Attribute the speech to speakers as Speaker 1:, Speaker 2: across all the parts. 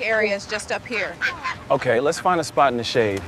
Speaker 1: area is just up here.
Speaker 2: Okay, let's find a spot in the shade.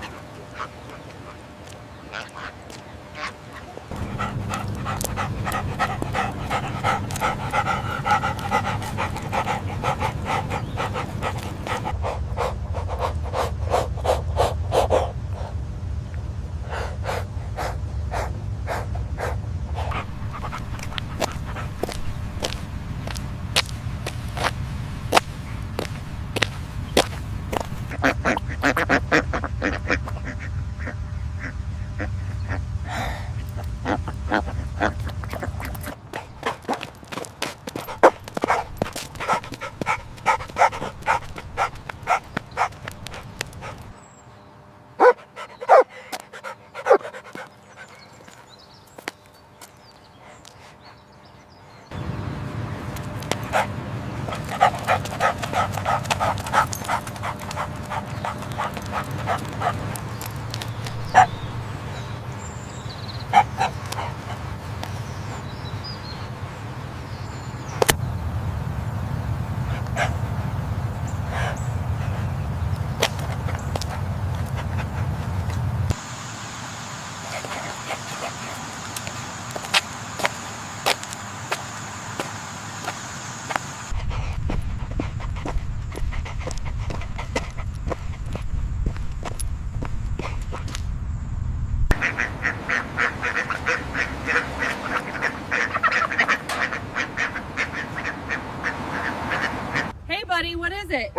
Speaker 1: Buddy, what is it?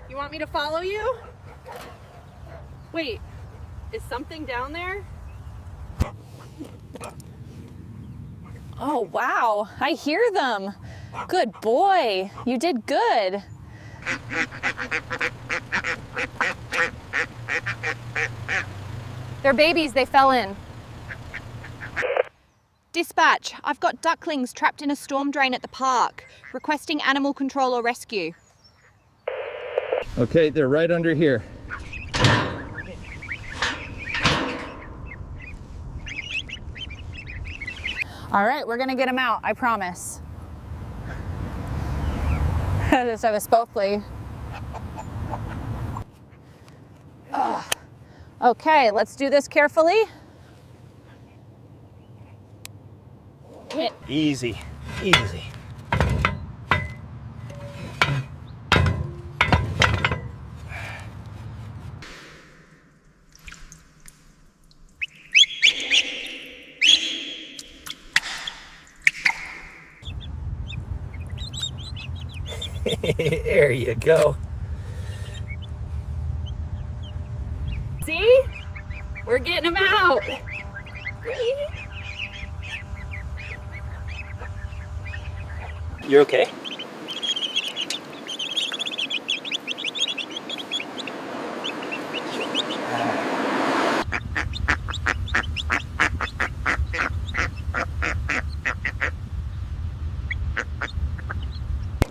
Speaker 1: You want me to follow you? Wait, is something down there?
Speaker 3: Oh, wow, I hear them. Good boy, you did good.
Speaker 1: They're babies, they fell in. Dispatch, I've got ducklings trapped in a storm drain at the park, requesting animal control or rescue.
Speaker 4: Okay, they're right under here.
Speaker 3: All right, we're gonna get them out, I promise. Just have us both play. Okay, let's do this carefully.
Speaker 2: Easy, easy.
Speaker 4: There you go.
Speaker 1: See? We're getting them out.
Speaker 2: You're okay?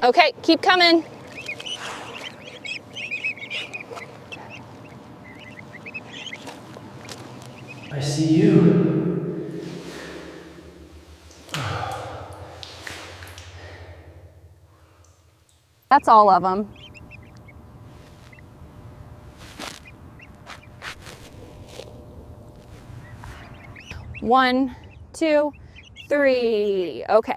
Speaker 3: Okay, keep coming.
Speaker 4: I see you.
Speaker 3: That's all of them. One, two, three. Okay.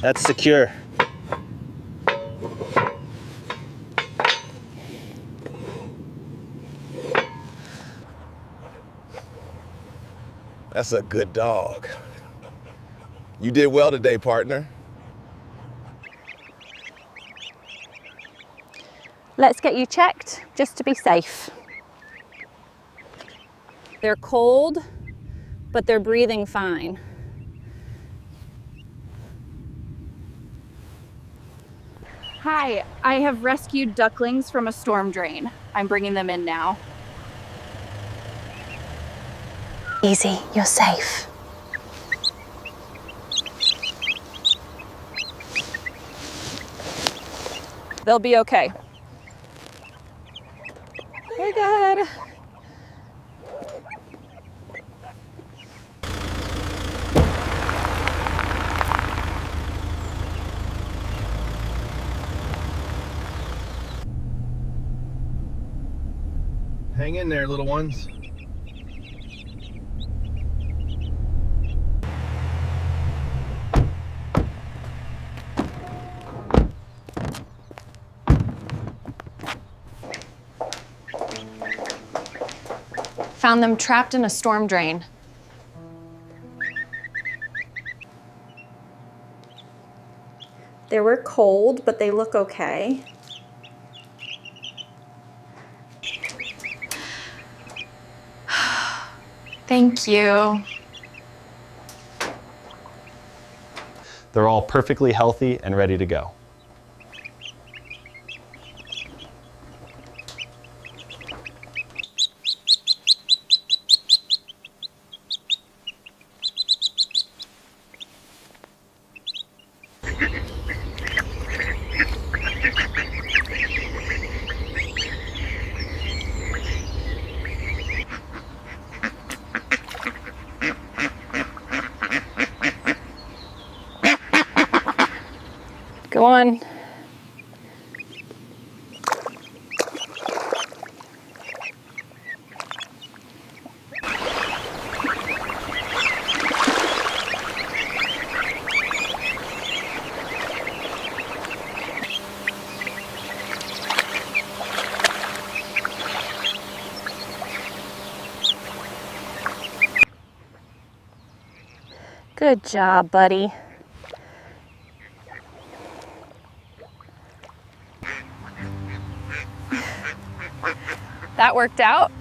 Speaker 2: That's secure.
Speaker 5: That's a good dog. You did well today, partner.
Speaker 3: Let's get you checked just to be safe. They're cold, but they're breathing fine.
Speaker 1: Hi, I have rescued ducklings from a storm drain. I'm bringing them in now.
Speaker 3: Easy, you're safe.
Speaker 1: They'll be okay.
Speaker 3: We're good.
Speaker 2: Hang in there, little ones.
Speaker 3: Found them trapped in a storm drain.
Speaker 6: They were cold, but they look okay.
Speaker 1: Thank you.
Speaker 2: They're all perfectly healthy and ready to go.
Speaker 3: Go on. Good job, buddy. That worked out.